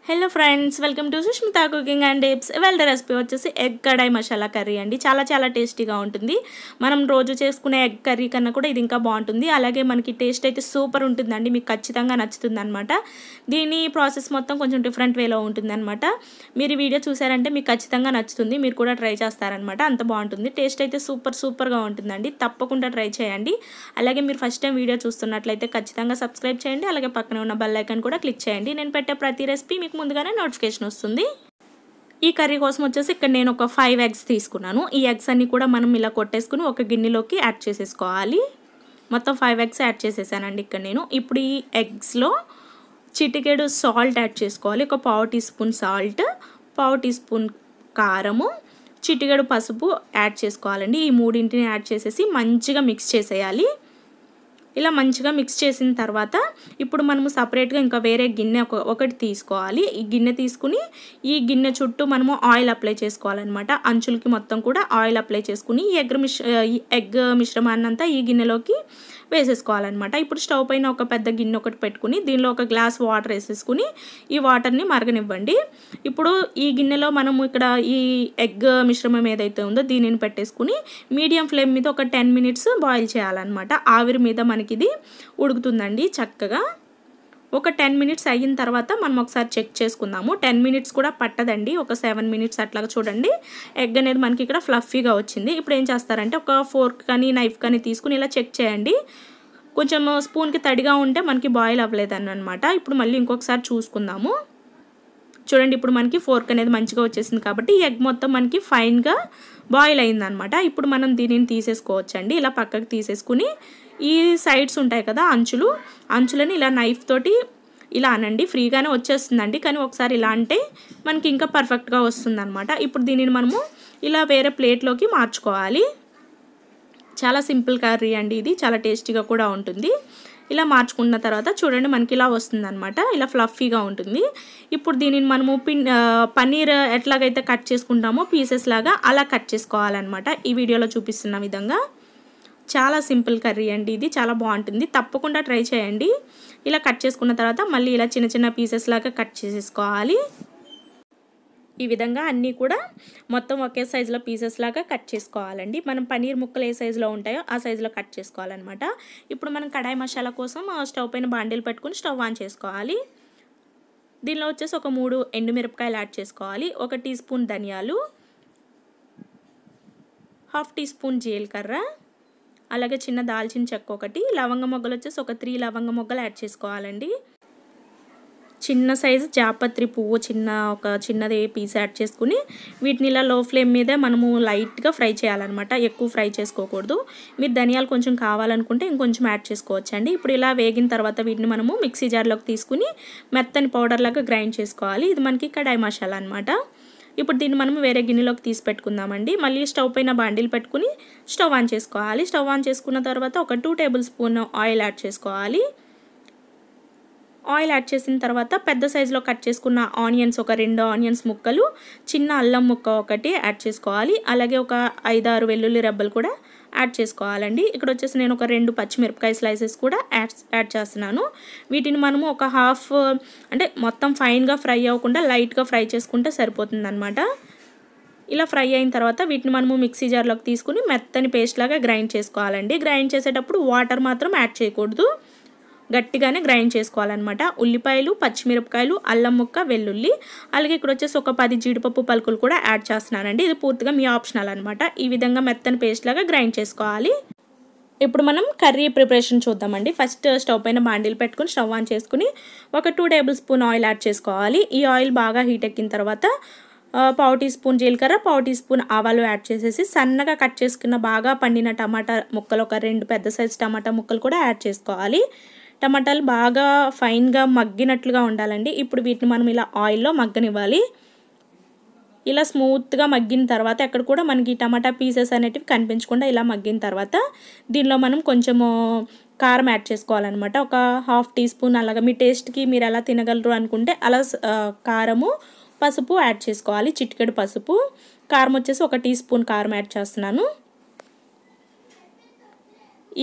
Hello friends, welcome to Sushmita cooking and tips. ఇవాళ recipe వచ్చేసి egg కడాయి masala curry అండి. చాలా టేస్టీగా ఉంటుంది. మనం రోజు చేసుకునే ఎగ్ కర్రీ కన్నా కూడా ఇది ఇంకా బాగుంటుంది. అలాగే మనకి టేస్ట్ అయితే సూపర్ ఉంటుందండి. మీకు ఖచ్చితంగా నచ్చుతుంది అనమాట. దీని ప్రాసెస్ మొత్తం కొంచెం డిఫరెంట్ వేలో ఉంటుంది అనమాట. మీరు ఈ వీడియో చూసారంటే మీకు ఖచ్చితంగా నచ్చుతుంది. మీరు కూడా ట్రై చేస్తారనమాట. అంత బాగుంటుంది. టేస్ట్ అయితే సూపర్గా ఉంటుందండి. తప్పకుండా ట్రై చేయండి. అలాగే మీరు ఫస్ట్ టైం వీడియో చూస్తున్నట్లయితే ఖచ్చితంగా సబ్స్క్రైబ్ చేయండి. అలాగే పక్కన ఉన్న బెల్ ఐకాన్ కూడా క్లిక్ చేయండి. నేను పెట్టే ప్రతి రెసిపీ మీకు ముందుగానే నోటిఫికేషన్ వస్తుంది. ఈ కర్రీ కోసం వచ్చేసి ఇక్కడ నేను ఒక 5 ఎగ్స్ తీసుకున్నాను. ఈ ఎగ్స్ అన్ని కూడా మనం ఇలా కొట్టేసుకుని ఒక గిన్నెలోకి యాడ్ చేసేసుకోవాలి. మొత్తం 5 ఎగ్స్ యాడ్ చేసేసానండి ఇక్కడ నేను. ఇప్పుడు ఈ ఎగ్స్లో చిటికెడు సాల్ట్ యాడ్ చేసుకోవాలి. ఒక 1/2 teaspoon salt, 1/2 teaspoon కారము, చిటికెడు పసుపు యాడ్ చేసుకోవాలండి. ఈ మూడింటిని యాడ్ చేసేసి మంచిగా మిక్స్ చేసేయాలి. ఇలా మంచిగా మిక్స్ చేసిన తర్వాత ఇప్పుడు మనము సపరేట్గా ఇంకా వేరే గిన్నె ఒకటి తీసుకోవాలి. ఈ గిన్నె తీసుకుని ఈ గిన్నె చుట్టూ మనము ఆయిల్ అప్లై చేసుకోవాలన్నమాట. అంచులకి మొత్తం కూడా ఆయిల్ అప్లై చేసుకుని ఈ ఎగ్ మిశ్రమాన్ని అంతా ఈ గిన్నెలోకి వేసేసుకోవాలన్నమాట. ఇప్పుడు స్టవ్ పైన ఒక పెద్ద గిన్నె ఒకటి పెట్టుకుని దీనిలో ఒక గ్లాస్ వాటర్ వేసేసుకుని ఈ వాటర్ని మరగనివ్వండి. ఇప్పుడు ఈ గిన్నెలో మనము ఇక్కడ ఈ ఎగ్ మిశ్రమం ఏదైతే ఉందో దీనిని పెట్టేసుకుని మీడియం ఫ్లేమ్ మీద ఒక 10 మినిట్స్ బాయిల్ చేయాలన్నమాట. ఆవిరి మీద మనకి ఇది ఉడుకుతుందండి చక్కగా. ఒక 10 మినిట్స్ అయిన తర్వాత మనం ఒకసారి చెక్ చేసుకుందాము. 10 మినిట్స్ కూడా పట్టదండి, ఒక 7 మినిట్స్ అట్లాగా. చూడండి, ఎగ్ అనేది మనకి ఇక్కడ ఫ్లఫీగా వచ్చింది. ఇప్పుడు ఏం చేస్తారంటే ఒక ఫోర్క్ కానీ నైఫ్ కానీ తీసుకుని ఇలా చెక్ చేయండి. కొంచెం స్పూన్కి తడిగా ఉంటే మనకి బాయిల్ అవ్వలేదని అనమాట. ఇప్పుడు మళ్ళీ ఇంకొకసారి చూసుకుందాము. చూడండి, ఇప్పుడు మనకి ఫోర్క్ అనేది మంచిగా వచ్చేసింది కాబట్టి ఎగ్ మొత్తం మనకి ఫైన్గా బాయిల్ అయిందనమాట. ఇప్పుడు మనం దీనిని తీసేసుకోవచ్చండి. ఇలా పక్కకు తీసేసుకుని ఈ సైడ్స్ ఉంటాయి కదా అంచులని ఇలా నైఫ్ తోటి ఇలా అనండి. ఫ్రీగానే వచ్చేస్తుందండి, కానీ ఒకసారి ఇలా అంటే మనకి ఇంకా పర్ఫెక్ట్గా వస్తుందన్నమాట. ఇప్పుడు దీనిని మనము ఇలా వేరే ప్లేట్లోకి మార్చుకోవాలి. చాలా సింపుల్ కర్రీ అండి ఇది. చాలా టేస్టీగా కూడా ఉంటుంది. ఇలా మార్చుకున్న తర్వాత చూడండి మనకి ఇలా వస్తుందన్నమాట. ఇలా ఫ్లఫీగా ఉంటుంది. ఇప్పుడు దీనిని మనము పన్నీర్ ఎట్లాగైతే కట్ చేసుకుంటామో పీసెస్ లాగా అలా కట్ చేసుకోవాలన్నమాట. ఈ వీడియోలో చూపిస్తున్న విధంగా. చాలా సింపుల్ కర్రీ అండి ఇది. చాలా బాగుంటుంది. తప్పకుండా ట్రై చేయండి. ఇలా కట్ చేసుకున్న తర్వాత మళ్ళీ ఇలా చిన్న పీసెస్ లాగా కట్ చేసేసుకోవాలి. ఈ విధంగా అన్నీ కూడా మొత్తం ఒకే సైజులో పీసెస్ లాగా కట్ చేసుకోవాలండి. మనం పన్నీర్ ముక్కలు ఏ సైజులో ఉంటాయో ఆ సైజులో కట్ చేసుకోవాలన్నమాట. ఇప్పుడు మనం కడాయి మసాలా కోసం స్టవ్ పైన బాండీలు పెట్టుకుని స్టవ్ ఆన్ చేసుకోవాలి. దీనిలో వచ్చేసి ఒక 3 ఎండుమిరపకాయలు యాడ్ చేసుకోవాలి. 1 టీ స్పూన్ ధనియాలు, 1/2 టీ స్పూన్ జీలకర్ర, అలాగే చిన్న దాల్చిన చెక్క ఒకటి, లవంగ మొగ్గలు వచ్చేసి ఒక 3 లవంగ మొగ్గలు యాడ్ చేసుకోవాలండి. చిన్న సైజు జాపత్రి పువ్వు ఒక చిన్నది పీస్ యాడ్ చేసుకుని వీటిని ఇలా లో ఫ్లేమ్ మీదే మనము లైట్గా ఫ్రై చేయాలన్నమాట. ఎక్కువ ఫ్రై చేసుకోకూడదు. మీరు ధనియాలు కొంచెం కావాలనుకుంటే ఇంకొంచెం యాడ్ చేసుకోవచ్చండి. ఇప్పుడు ఇలా వేగిన తర్వాత వీటిని మనము మిక్సీ జార్లోకి తీసుకుని మెత్తని పౌడర్ లాగా గ్రైండ్ చేసుకోవాలి. ఇది మనకి కడాయి మసాలా అనమాట. ఇప్పుడు దీన్ని మనం వేరే గిన్నెలోకి తీసి పెట్టుకుందామండి. మళ్ళీ స్టవ్ పైన బాండీలు పెట్టుకుని స్టవ్ ఆన్ చేసుకోవాలి. స్టవ్ ఆన్ చేసుకున్న తర్వాత ఒక 2 టేబుల్ స్పూన్ ఆయిల్ యాడ్ చేసుకోవాలి. ఆయిల్ యాడ్ చేసిన తర్వాత పెద్ద సైజులో కట్ చేసుకున్న ఆనియన్స్ ఒక 2 ఆనియన్స్ ముక్కలు, చిన్న అల్లం ముక్క ఒకటి యాడ్ చేసుకోవాలి. అలాగే ఒక 5-6 వెల్లుల్లి రెబ్బలు కూడా యాడ్ చేసుకోవాలండి. ఇక్కడ వచ్చేసి నేను ఒక 2 పచ్చిమిరపకాయ స్లైసెస్ కూడా యాడ్ చేస్తున్నాను. వీటిని మనము ఒక హాఫ్ అంటే మొత్తం ఫైన్గా ఫ్రై అవ్వకుండా లైట్గా ఫ్రై చేసుకుంటే సరిపోతుందన్నమాట. ఇలా ఫ్రై అయిన తర్వాత వీటిని మనము మిక్సీ జార్లోకి తీసుకుని మెత్తని పేస్ట్ లాగా గ్రైండ్ చేసుకోవాలండి. గ్రైండ్ చేసేటప్పుడు వాటర్ మాత్రం యాడ్ చేయకూడదు, గట్టిగానే గ్రైండ్ చేసుకోవాలన్నమాట. ఉల్లిపాయలు, పచ్చిమిరపకాయలు, అల్లం ముక్క, వెల్లుల్లి, అలాగే ఇక్కడ వచ్చేసి ఒక 10 జీడిపప్పు పలుకులు కూడా యాడ్ చేస్తున్నానండి. ఇది పూర్తిగా మీ ఆప్షనల్ అనమాట. ఈ విధంగా మెత్తని పేస్ట్ లాగా గ్రైండ్ చేసుకోవాలి. ఇప్పుడు మనం కర్రీ ప్రిపరేషన్ చూద్దామండి. ఫస్ట్ స్టవ్ పైన బాండీలు పెట్టుకుని స్టవ్ ఆన్ చేసుకుని ఒక 2 టేబుల్ స్పూన్ ఆయిల్ యాడ్ చేసుకోవాలి. ఈ ఆయిల్ బాగా హీట్ ఎక్కిన తర్వాత 1/2 టీ స్పూన్ జీలకర్ర, 1/2 టీ స్పూన్ ఆవాలు యాడ్ చేసేసి సన్నగా కట్ చేసుకున్న బాగా పండిన టమాటా ముక్కలు ఒక 2 పెద్ద సైజు టమాటా ముక్కలు కూడా యాడ్ చేసుకోవాలి. టమాటాలు బాగా ఫైన్గా మగ్గినట్లుగా ఉండాలండి. ఇప్పుడు వీటిని మనం ఇలా ఆయిల్లో మగ్గనివ్వాలి. ఇలా స్మూత్గా మగ్గిన తర్వాత ఎక్కడ కూడా మనకి టమాటా పీసెస్ అనేటివి కనిపించకుండా ఇలా మగ్గిన తర్వాత దీనిలో మనం కొంచెము కారం యాడ్ చేసుకోవాలన్నమాట. ఒక 1/2 టీ స్పూన్ అలాగా మీ టేస్ట్కి మీరు ఎలా తినగలరు అనుకుంటే అలా కారము, పసుపు యాడ్ చేసుకోవాలి. చిటికెడు పసుపు, కారం వచ్చేసి 1 టీ స్పూన్ కారం యాడ్ చేస్తున్నాను.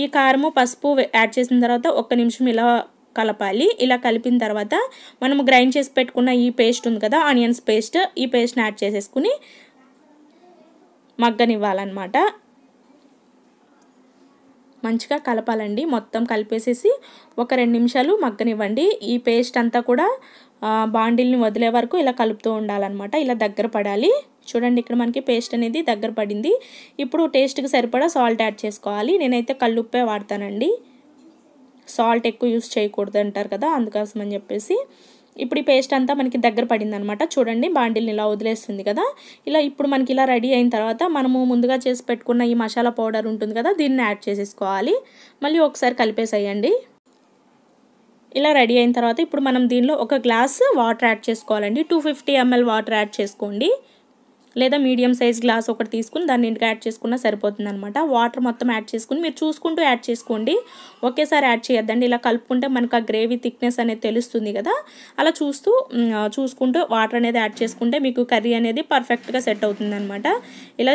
ఈ కారము పసుపు యాడ్ చేసిన తర్వాత 1 నిమిషం ఇలా కలపాలి. ఇలా కలిపిన తర్వాత మనము గ్రైండ్ చేసి పెట్టుకున్న ఈ పేస్ట్ ఉంది కదా, ఆనియన్స్ పేస్ట్, ఈ పేస్ట్ని యాడ్ చేసేసుకుని మగ్గనివ్వాలన్నమాట. మంచిగా కలపాలండి. మొత్తం కలిపేసేసి ఒక 2 నిమిషాలు మగ్గనివ్వండి. ఈ పేస్ట్ అంతా కూడా బాండిల్ని వదిలే వరకు ఇలా కలుపుతూ ఉండాలన్నమాట. ఇలా దగ్గర పడాలి. చూడండి ఇక్కడ మనకి పేస్ట్ అనేది దగ్గర పడింది. ఇప్పుడు టేస్ట్కి సరిపడా సాల్ట్ యాడ్ చేసుకోవాలి. నేనైతే కల్లుప్పే వాడతానండి, సాల్ట్ ఎక్కువ యూస్ చేయకూడదు అంటారు కదా, అందుకోసం అని చెప్పేసి. ఇప్పుడు ఈ పేస్ట్ అంతా మనకి దగ్గర పడింది అనమాట. చూడండి బాండిల్ని ఇలా వదిలేస్తుంది కదా. ఇప్పుడు మనకి ఇలా రెడీ అయిన తర్వాత మనము ముందుగా చేసి పెట్టుకున్న ఈ మసాలా పౌడర్ ఉంటుంది కదా, దీన్ని యాడ్ చేసేసుకోవాలి. మళ్ళీ ఒకసారి కలిపేసేయండి. ఇలా రెడీ అయిన తర్వాత ఇప్పుడు మనం దీనిలో 1 గ్లాస్ వాటర్ యాడ్ చేసుకోవాలండి. 250 ml వాటర్ యాడ్ చేసుకోండి, లేదా మీడియం సైజ్ గ్లాస్ ఒకటి తీసుకుని దాన్ని ఇంటికి యాడ్ చేసుకున్నా సరిపోతుంది అనమాట. వాటర్ మొత్తం యాడ్ చేసుకుని మీరు చూసుకుంటూ యాడ్ చేసుకోండి, ఒకేసారి యాడ్ చేయొద్దండి. ఇలా కలుపుకుంటే మనకు ఆ గ్రేవీ థిక్నెస్ అనేది తెలుస్తుంది కదా, అలా చూసుకుంటూ వాటర్ అనేది యాడ్ చేసుకుంటే మీకు కర్రీ అనేది పర్ఫెక్ట్గా సెట్ అవుతుంది అనమాట.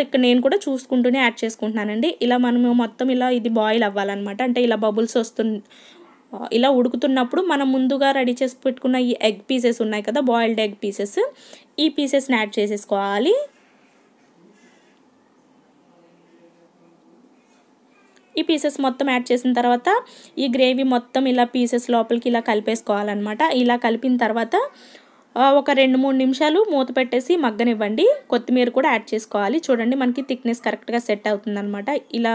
ఇక్కడ నేను కూడా చూసుకుంటూనే యాడ్ చేసుకుంటున్నానండి. ఇలా మనము మొత్తం ఇది బాయిల్ అవ్వాలన్నమాట. అంటే ఇలా బబుల్స్ ఇలా ఉడుకుతున్నప్పుడు మనం ముందుగా రెడీ చేసి పెట్టుకున్న ఈ ఎగ్ పీసెస్ ఉన్నాయి కదా, బాయిల్డ్ ఎగ్ పీసెస్, ఈ పీసెస్ని యాడ్ చేసేసుకోవాలి. ఈ పీసెస్ మొత్తం యాడ్ చేసిన తర్వాత ఈ గ్రేవీ మొత్తం ఇలా పీసెస్ లోపలికి ఇలా కలిపేసుకోవాలన్నమాట. ఇలా కలిపిన తర్వాత ఒక 2-3 నిమిషాలు మూత పెట్టేసి మగ్గనివ్వండి. కొత్తిమీర కూడా యాడ్ చేసుకోవాలి. చూడండి మనకి థిక్నెస్ కరెక్ట్గా సెట్ అవుతుందన్నమాట. ఇలా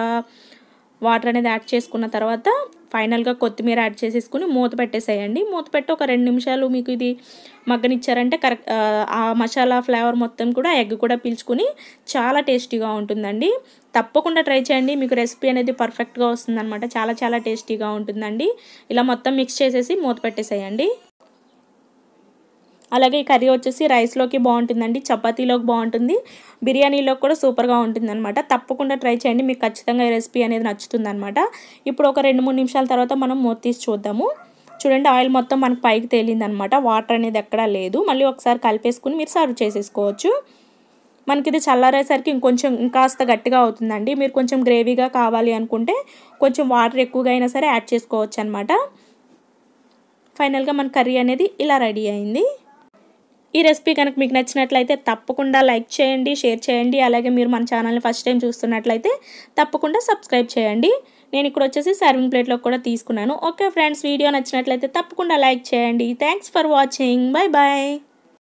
వాటర్ అనేది యాడ్ చేసుకున్న తర్వాత ఫైనల్గా కొత్తిమీర యాడ్ చేసేసుకుని మూత పెట్టేసేయండి. మూత పెట్టి ఒక 2 నిమిషాలు మీకు ఇది మగ్గనిచ్చారంటే ఆ మసాలా ఫ్లేవర్ మొత్తం కూడా ఎగ్ కూడా పీల్చుకుని చాలా టేస్టీగా ఉంటుందండి. తప్పకుండా ట్రై చేయండి, మీకు రెసిపీ అనేది పర్ఫెక్ట్గా వస్తుందన్నమాట. చాలా చాలా టేస్టీగా ఉంటుందండి. ఇలా మొత్తం మిక్స్ చేసేసి మూత పెట్టేసేయండి. అలాగే ఈ కర్రీ వచ్చేసి రైస్లోకి బాగుంటుందండి, చపాతీలోకి బాగుంటుంది, బిర్యానీలోకి కూడా సూపర్గా ఉంటుందన్నమాట. తప్పకుండా ట్రై చేయండి, మీకు ఖచ్చితంగా ఈ రెసిపీ అనేది నచ్చుతుందన్నమాట. ఇప్పుడు ఒక 2-3 నిమిషాల తర్వాత మనం మూత తీసి చూద్దాము. చూడండి ఆయిల్ మొత్తం మనకు పైకి తేలిందనమాట, వాటర్ అనేది ఎక్కడా లేదు. మళ్ళీ ఒకసారి కలిపేసుకుని మీరు సర్వ్ చేసేసుకోవచ్చు. మనకి ఇది చల్లారేసరికి ఇంకాస్త గట్టిగా అవుతుందండి. మీరు కొంచెం గ్రేవీగా కావాలి అనుకుంటే కొంచెం వాటర్ ఎక్కువగా అయినా సరే యాడ్ చేసుకోవచ్చు అనమాట. ఫైనల్గా మన కర్రీ అనేది ఇలా రెడీ అయింది. ఈ రెసిపీ కనుక మీకు నచ్చినట్లయితే తప్పకుండా లైక్ చేయండి, షేర్ చేయండి. అలాగే మీరు మన ఛానల్ని ఫస్ట్ టైం చూస్తున్నట్లయితే తప్పకుండా సబ్స్క్రైబ్ చేయండి. నేను ఇక్కడ వచ్చేసి సర్వింగ్ ప్లేట్లో కూడా తీసుకున్నాను. ఓకే ఫ్రెండ్స్, వీడియో నచ్చినట్లయితే తప్పకుండా లైక్ చేయండి. Thanks for watching. Bye bye.